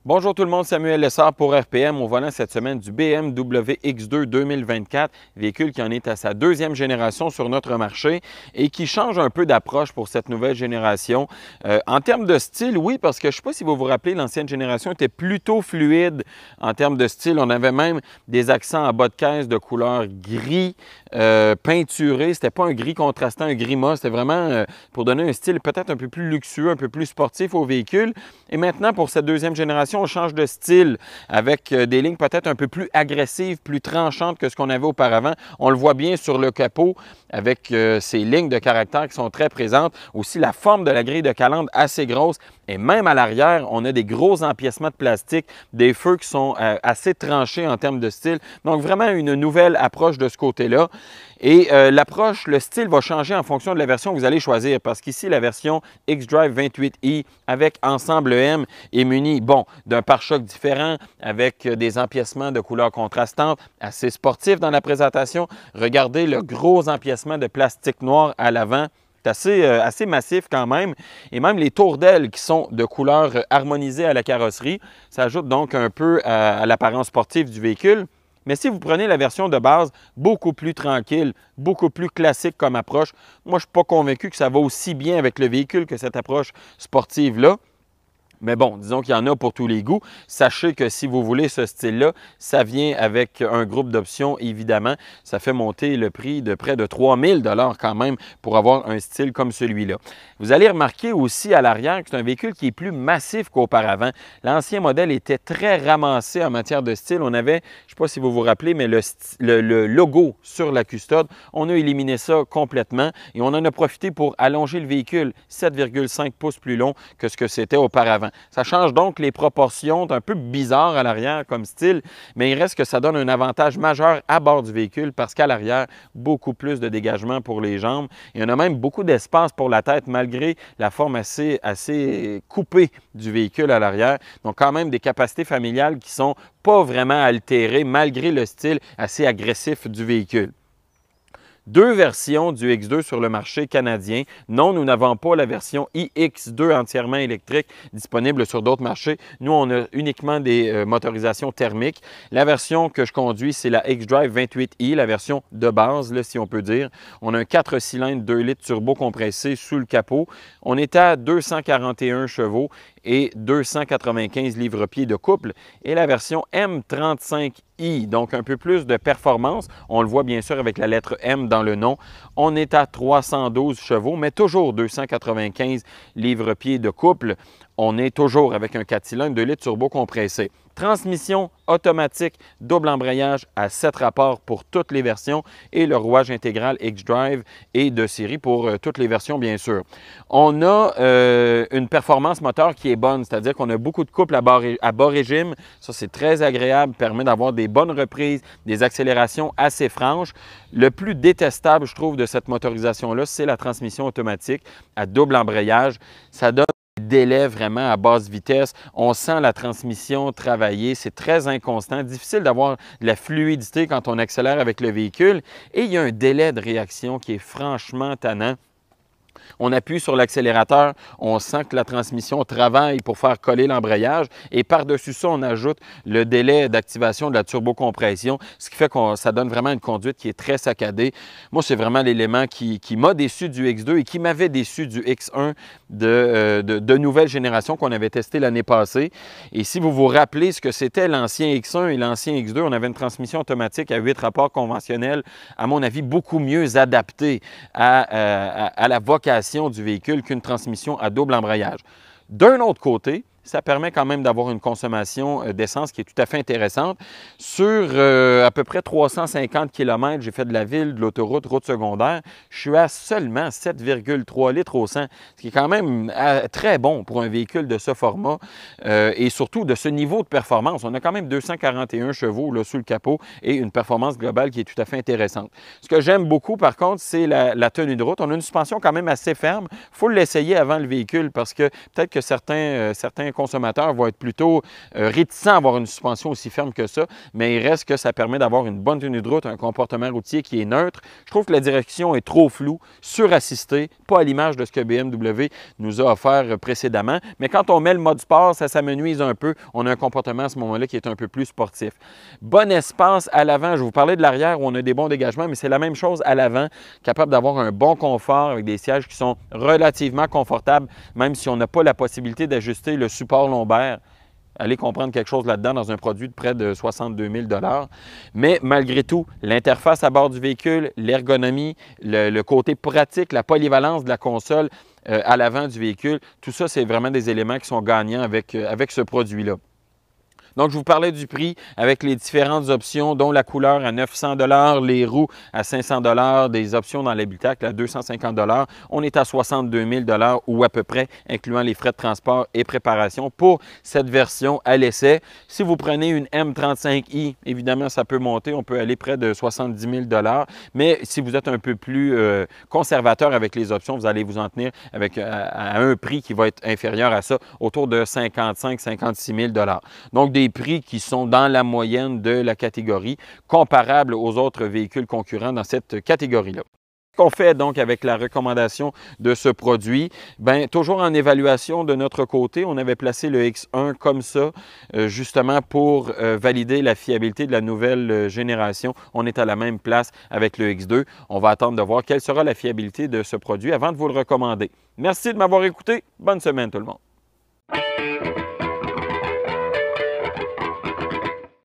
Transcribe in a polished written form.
Bonjour tout le monde, Samuel Lessard pour RPM au volant cette semaine du BMW X2 2024, véhicule qui en est à sa deuxième génération sur notre marché et qui change un peu d'approche pour cette nouvelle génération. En termes de style, oui, parce que je ne sais pas si vous vous rappelez, l'ancienne génération était plutôt fluide en termes de style. On avait même des accents en bas de caisse de couleur gris peinturé. C'était pas un gris contrastant, un gris mat, c'était vraiment pour donner un style peut-être un peu plus luxueux, un peu plus sportif au véhicule. Et maintenant, pour cette deuxième génération, on change de style avec des lignes peut-être un peu plus agressives, plus tranchantes que ce qu'on avait auparavant. On le voit bien sur le capot avec ces lignes de caractère qui sont très présentes. Aussi, la forme de la grille de calandre assez grosse. Et même à l'arrière, on a des gros empiècements de plastique, des feux qui sont assez tranchés en termes de style. Donc, vraiment une nouvelle approche de ce côté-là. Et l'approche, le style va changer en fonction de la version que vous allez choisir parce qu'ici, la version xDrive 28i avec ensemble M est munie, bon, d'un pare-choc différent avec des empiècements de couleurs contrastantes, assez sportifs dans la présentation. Regardez le gros empiècement de plastique noir à l'avant. C'est assez massif quand même. Et même les tours d'ailes qui sont de couleur harmonisée à la carrosserie, ça ajoute donc un peu à l'apparence sportive du véhicule. Mais si vous prenez la version de base, beaucoup plus tranquille, beaucoup plus classique comme approche, moi, je ne suis pas convaincu que ça va aussi bien avec le véhicule que cette approche sportive-là. Mais bon, disons qu'il y en a pour tous les goûts. Sachez que si vous voulez ce style-là, ça vient avec un groupe d'options, évidemment. Ça fait monter le prix de près de 3 000 $ quand même pour avoir un style comme celui-là. Vous allez remarquer aussi à l'arrière que c'est un véhicule qui est plus massif qu'auparavant. L'ancien modèle était très ramassé en matière de style. On avait, je ne sais pas si vous vous rappelez, mais le logo sur la custode, on a éliminé ça complètement et on en a profité pour allonger le véhicule 7,5 pouces plus long que ce que c'était auparavant. Ça change donc les proportions, un peu bizarre à l'arrière comme style, mais il reste que ça donne un avantage majeur à bord du véhicule parce qu'à l'arrière, beaucoup plus de dégagement pour les jambes. Il y en a même beaucoup d'espace pour la tête malgré la forme assez coupée du véhicule à l'arrière. Donc quand même des capacités familiales qui ne sont pas vraiment altérées malgré le style assez agressif du véhicule. Deux versions du X2 sur le marché canadien. Non, nous n'avons pas la version iX2 entièrement électrique disponible sur d'autres marchés. Nous, on a uniquement des motorisations thermiques. La version que je conduis, c'est la xDrive 28i, la version de base, là, si on peut dire. On a un 4 cylindres 2 litres turbo compressé sous le capot. On est à 241 chevaux et 295 livres-pieds de couple. Et la version M35i, donc un peu plus de performance. On le voit bien sûr avec la lettre M dans le nom. On est à 312 chevaux, mais toujours 295 livres-pieds de couple. On est toujours avec un 4 cylindres 2 litres turbo compressé. Transmission automatique, double embrayage à 7 rapports pour toutes les versions et le rouage intégral xDrive et de série pour toutes les versions, bien sûr. On a une performance moteur qui est bonne, c'est-à-dire qu'on a beaucoup de couple à bas régime. Ça, c'est très agréable, permet d'avoir des bonnes reprises, des accélérations assez franches. Le plus détestable, je trouve, de cette motorisation-là, c'est la transmission automatique à double embrayage. Ça donne délai vraiment à basse vitesse. On sent la transmission travailler. C'est très inconstant. Difficile d'avoir de la fluidité quand on accélère avec le véhicule. Et il y a un délai de réaction qui est franchement tannant. On appuie sur l'accélérateur, on sent que la transmission travaille pour faire coller l'embrayage et par-dessus ça, on ajoute le délai d'activation de la turbocompression, ce qui fait que ça donne vraiment une conduite qui est très saccadée. Moi, c'est vraiment l'élément qui m'a déçu du X2 et qui m'avait déçu du X1 de nouvelle génération qu'on avait testé l'année passée. Et si vous vous rappelez ce que c'était l'ancien X1 et l'ancien X2, on avait une transmission automatique à 8 rapports conventionnels, à mon avis, beaucoup mieux adaptée à la vocation du véhicule qu'une transmission à double embrayage. D'un autre côté, ça permet quand même d'avoir une consommation d'essence qui est tout à fait intéressante. Sur à peu près 350 km, j'ai fait de la ville, de l'autoroute, route secondaire. Je suis à seulement 7,3 litres au 100, ce qui est quand même très bon pour un véhicule de ce format et surtout de ce niveau de performance. On a quand même 241 chevaux là, sous le capot et une performance globale qui est tout à fait intéressante. Ce que j'aime beaucoup, par contre, c'est la tenue de route. On a une suspension quand même assez ferme. Il faut l'essayer avant le véhicule parce que peut-être que certains consommateurs vont être plutôt réticents à avoir une suspension aussi ferme que ça, mais il reste que ça permet d'avoir une bonne tenue de route, un comportement routier qui est neutre. Je trouve que la direction est trop floue, surassistée, pas à l'image de ce que BMW nous a offert précédemment. Mais quand on met le mode sport, ça s'amenuise un peu. On a un comportement à ce moment-là qui est un peu plus sportif. Bon espace à l'avant. Je vous parlais de l'arrière où on a des bons dégagements, mais c'est la même chose à l'avant, capable d'avoir un bon confort avec des sièges qui sont relativement confortables, même si on n'a pas la possibilité d'ajuster le support lombaire. Allez comprendre quelque chose là-dedans dans un produit de près de 62 000 $. Mais malgré tout, l'interface à bord du véhicule, l'ergonomie, le côté pratique, la polyvalence de la console à l'avant du véhicule, tout ça, c'est vraiment des éléments qui sont gagnants avec ce produit-là. Donc, je vous parlais du prix avec les différentes options, dont la couleur à 900 $, les roues à 500 $, des options dans l'habitacle à 250 $. On est à 62 000 $ ou à peu près, incluant les frais de transport et préparation pour cette version à l'essai. Si vous prenez une M35i, évidemment, ça peut monter. On peut aller près de 70 000 $. Mais si vous êtes un peu plus conservateur avec les options, vous allez vous en tenir avec à un prix qui va être inférieur à ça, autour de 55-56 000 $. Donc, des prix qui sont dans la moyenne de la catégorie, comparables aux autres véhicules concurrents dans cette catégorie-là. Qu'on fait donc avec la recommandation de ce produit? Bien, toujours en évaluation de notre côté, on avait placé le X1 comme ça, justement pour valider la fiabilité de la nouvelle génération. On est à la même place avec le X2. On va attendre de voir quelle sera la fiabilité de ce produit avant de vous le recommander. Merci de m'avoir écouté. Bonne semaine tout le monde.